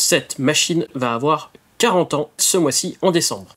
cette machine va avoir 40 ans ce mois-ci en décembre.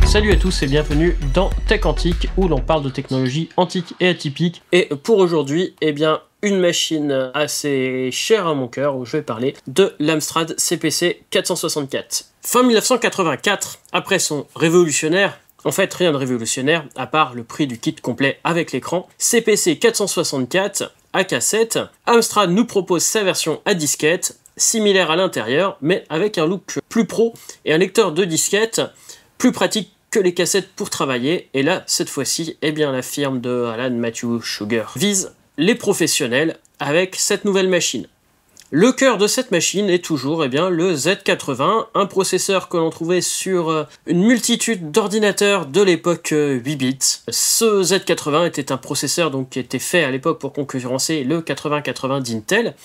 Salut à tous et bienvenue dans Tech Antique où l'on parle de technologies antiques et atypiques. Et pour aujourd'hui, eh bien, une machine assez chère à mon cœur où je vais parler de l'Amstrad CPC 464. Fin 1984, après son révolutionnaire, en fait rien de révolutionnaire à part le prix du kit complet avec l'écran, CPC 464 à cassette, Amstrad nous propose sa version à disquette, similaire à l'intérieur mais avec un look plus pro et un lecteur de disquette plus pratique que les cassettes pour travailler. Et là, cette fois-ci, eh bien, la firme de Alan Matthew Sugar vise les professionnels avec cette nouvelle machine. Le cœur de cette machine est toujours le Z80, un processeur que l'on trouvait sur une multitude d'ordinateurs de l'époque 8 bits. Ce Z80 était un processeur qui était fait à l'époque pour concurrencer le 8080 d'Intel,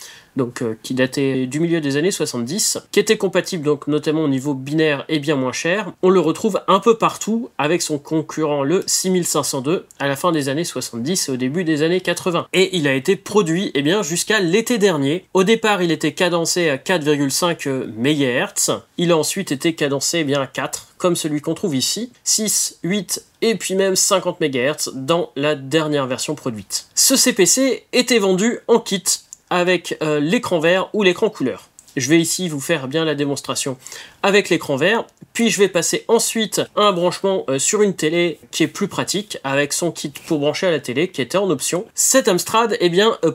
qui datait du milieu des années 70, qui était compatible notamment au niveau binaire et bien moins cher. On le retrouve un peu partout avec son concurrent le 6502 à la fin des années 70 et au début des années 80. Et il a été produit jusqu'à l'été dernier. Au départ, il était cadencé à 4,5 MHz. Il a ensuite été cadencé à 4, comme celui qu'on trouve ici, 6, 8 et puis même 50 MHz dans la dernière version produite. Ce CPC était vendu en kit avec l'écran vert ou l'écran couleur. Je vais ici vous faire bien la démonstration avec l'écran vert, puis je vais passer ensuite à un branchement sur une télé qui est plus pratique, avec son kit pour brancher à la télé qui était en option. Cet Amstrad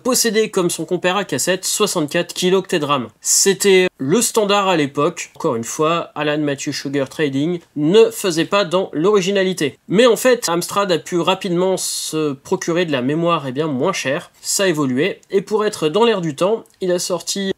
possédait comme son compère à cassette 64 kilo-octets de RAM. C'était le standard à l'époque. Encore une fois, Alan Matthew Sugar Trading ne faisait pas dans l'originalité. Mais en fait, Amstrad a pu rapidement se procurer de la mémoire moins chère. Ça a évolué, et pour être dans l'air du temps, il a sorti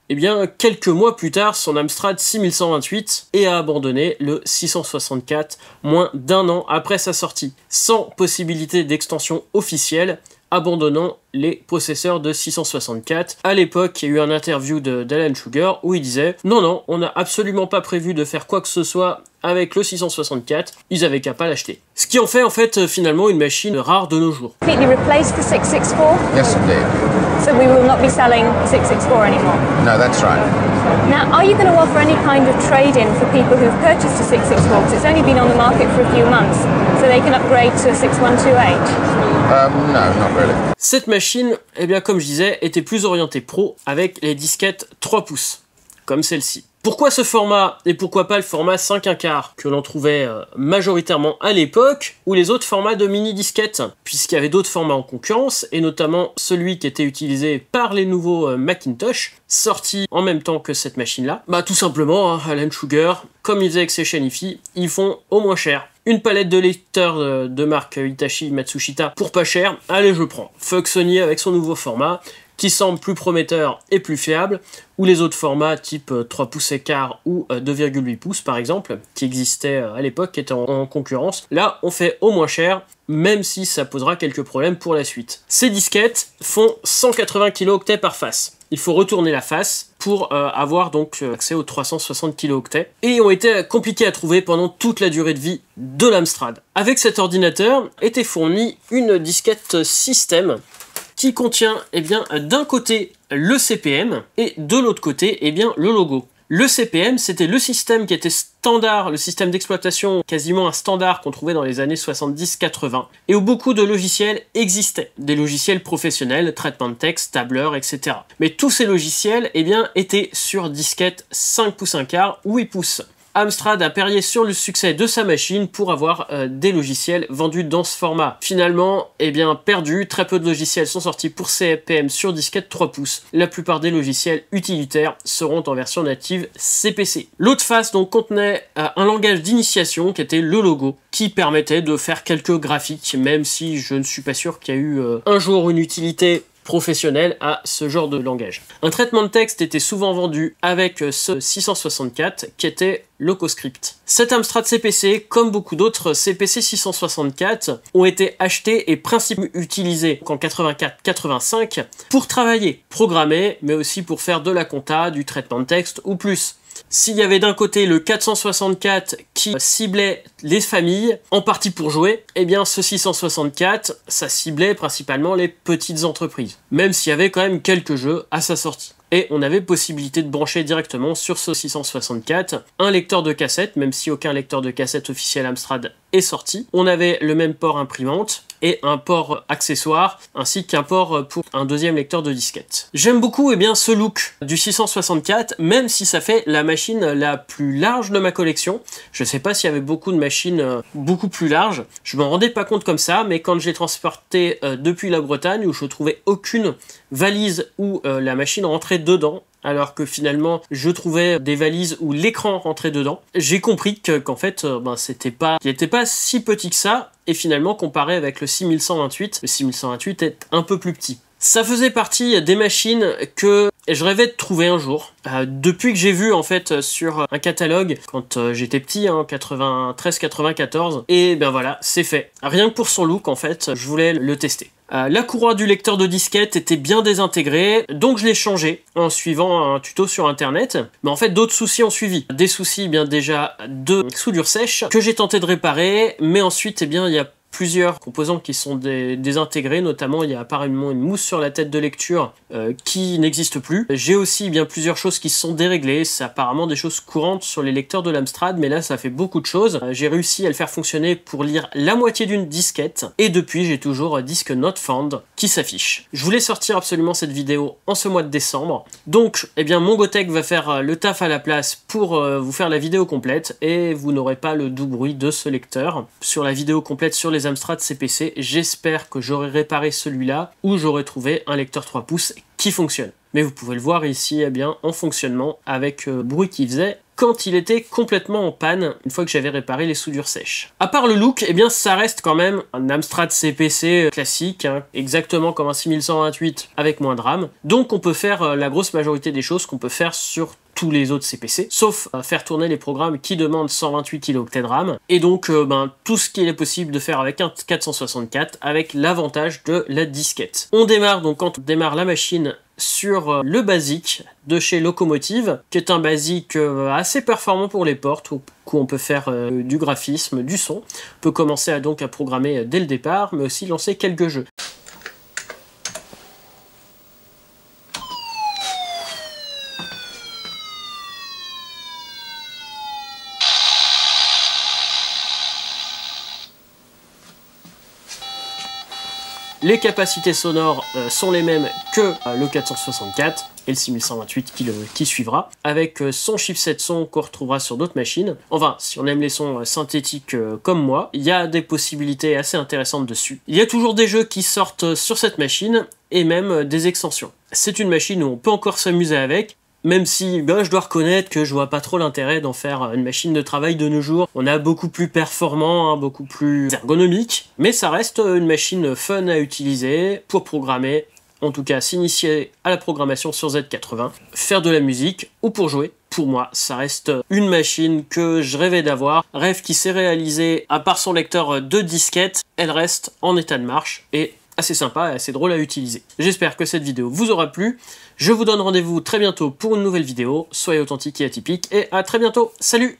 quelques mois plus tard son Amstrad 6128 et a abandonné le 664 moins d'un an après sa sortie, sans possibilité d'extension officielle, abandonnant les processeurs de 664. À l'époque, il y a eu un interview d'Alan Sugar où il disait « Non, on n'a absolument pas prévu de faire quoi que ce soit avec le 664, ils avaient qu'à pas l'acheter. » Ce qui en fait finalement une machine rare de nos jours. Completely replaced the 664? Yes, indeed. So we will not be selling 664 anymore? No, that's right. Now, are you going to offer any kind of trade-in for people who've purchased a 664? Because it's only been on the market for a few months, so they can upgrade to a 6128? No, not really. Cette machine, comme je disais, était plus orientée pro avec les disquettes 3 pouces, comme celle-ci. Pourquoi ce format et pourquoi pas le format 5/1/4 que l'on trouvait majoritairement à l'époque, ou les autres formats de mini-disquettes, puisqu'il y avait d'autres formats en concurrence, et notamment celui qui était utilisé par les nouveaux Macintosh, sortis en même temps que cette machine-là. Tout simplement, Alan Sugar, comme il faisait avec ses chaînes hi-fi, ils font au moins cher. Une palette de lecteurs de marque Hitachi Matsushita pour pas cher, allez je prends. Fuck Sony avec son nouveau format, qui semble plus prometteur et plus fiable, ou les autres formats type 3 pouces et quart ou 2,8 pouces par exemple, qui existaient à l'époque, qui étaient en concurrence. Là, on fait au moins cher, même si ça posera quelques problèmes pour la suite. Ces disquettes font 180 kilo-octets par face. Il faut retourner la face pour avoir accès aux 360 kilo-octets, et ont été compliqués à trouver pendant toute la durée de vie de l'Amstrad. Avec cet ordinateur était fournie une disquette système qui contient d'un côté le CPM et de l'autre côté le logo. Le CPM, c'était le système qui était standard, le système d'exploitation quasiment un standard qu'on trouvait dans les années 70-80 et où beaucoup de logiciels existaient. Des logiciels professionnels, traitement de texte, tableur, etc. Mais tous ces logiciels étaient sur disquette 5 pouces 1/4 ou 8 pouces. Amstrad a parié sur le succès de sa machine pour avoir des logiciels vendus dans ce format. Finalement, perdu, très peu de logiciels sont sortis pour CPM sur disquette 3 pouces. La plupart des logiciels utilitaires seront en version native CPC. L'autre face contenait un langage d'initiation qui était le logo, qui permettait de faire quelques graphiques, même si je ne suis pas sûr qu'il y a eu un jour une utilité professionnel à ce genre de langage. Un traitement de texte était souvent vendu avec ce 664 qui était LocoScript. Cet Amstrad CPC, comme beaucoup d'autres CPC 664, ont été achetés et principalement utilisés en 84-85 pour travailler, programmer, mais aussi pour faire de la compta, du traitement de texte ou plus. S'il y avait d'un côté le 464 qui ciblait les familles, en partie pour jouer, eh bien ce 664, ça ciblait principalement les petites entreprises, même s'il y avait quand même quelques jeux à sa sortie. Et on avait possibilité de brancher directement sur ce 664 un lecteur de cassette, même si aucun lecteur de cassette officiel Amstrad est sorti. On avait le même port imprimante et un port accessoire, ainsi qu'un port pour un deuxième lecteur de disquette. J'aime beaucoup ce look du 664, même si ça fait la machine la plus large de ma collection. Je sais pas s'il y avait beaucoup de machines beaucoup plus larges, je m'en rendais pas compte comme ça, mais quand j'ai transporté depuis la Bretagne, où je trouvais aucune valise où la machine rentrait dedans, alors que finalement je trouvais des valises où l'écran rentrait dedans, j'ai compris qu'en fait il n'était pas si petit que ça, et finalement comparé avec le 6128, le 6128 est un peu plus petit. Ça faisait partie des machines que je rêvais de trouver un jour. Depuis que j'ai vu en fait sur un catalogue quand j'étais petit, en 93-94, et ben voilà, c'est fait. Rien que pour son look en fait, je voulais le tester. La courroie du lecteur de disquette était bien désintégrée, donc je l'ai changé en suivant un tuto sur internet. Mais en fait, d'autres soucis ont suivi. Des soucis bien déjà de soudure sèche que j'ai tenté de réparer, mais ensuite il y a plusieurs composants qui sont désintégrés, notamment il y a apparemment une mousse sur la tête de lecture qui n'existe plus. J'ai aussi plusieurs choses qui se sont déréglées, c'est apparemment des choses courantes sur les lecteurs de l'Amstrad, mais là ça fait beaucoup de choses. J'ai réussi à le faire fonctionner pour lire la moitié d'une disquette, et depuis j'ai toujours disque not found qui s'affiche. Je voulais sortir absolument cette vidéo en ce mois de décembre, donc mon Gotek va faire le taf à la place pour vous faire la vidéo complète, et vous n'aurez pas le doux bruit de ce lecteur. Sur la vidéo complète sur les Amstrad CPC, j'espère que j'aurai réparé celui-là, où j'aurai trouvé un lecteur 3 pouces qui fonctionne. Mais vous pouvez le voir ici en fonctionnement avec le bruit qu'il faisait quand il était complètement en panne une fois que j'avais réparé les soudures sèches. À part le look, ça reste quand même un Amstrad CPC classique, exactement comme un 6128 avec moins de RAM. Donc on peut faire la grosse majorité des choses qu'on peut faire sur tous les autres CPC, sauf faire tourner les programmes qui demandent 128 kilo-octets de RAM, et donc tout ce qu'il est possible de faire avec un 464, avec l'avantage de la disquette. On démarre donc quand on démarre la machine sur le basique de chez Locomotive, qui est un basique assez performant pour les portes, où on peut faire du graphisme, du son. On peut commencer à programmer dès le départ, mais aussi lancer quelques jeux. Les capacités sonores sont les mêmes que le 464 et le 6128 qui suivra, avec son chipset son qu'on retrouvera sur d'autres machines. Enfin, si on aime les sons synthétiques comme moi, il y a des possibilités assez intéressantes dessus. Il y a toujours des jeux qui sortent sur cette machine, et même des extensions. C'est une machine où on peut encore s'amuser avec, même si je dois reconnaître que je vois pas trop l'intérêt d'en faire une machine de travail de nos jours. On a beaucoup plus performant, beaucoup plus ergonomique, mais ça reste une machine fun à utiliser pour programmer, en tout cas s'initier à la programmation sur Z80, faire de la musique ou pour jouer. Pour moi, ça reste une machine que je rêvais d'avoir, rêve qui s'est réalisé. À part son lecteur de disquette, elle reste en état de marche et assez sympa et assez drôle à utiliser. J'espère que cette vidéo vous aura plu. Je vous donne rendez-vous très bientôt pour une nouvelle vidéo. Soyez authentiques et atypiques, et à très bientôt. Salut!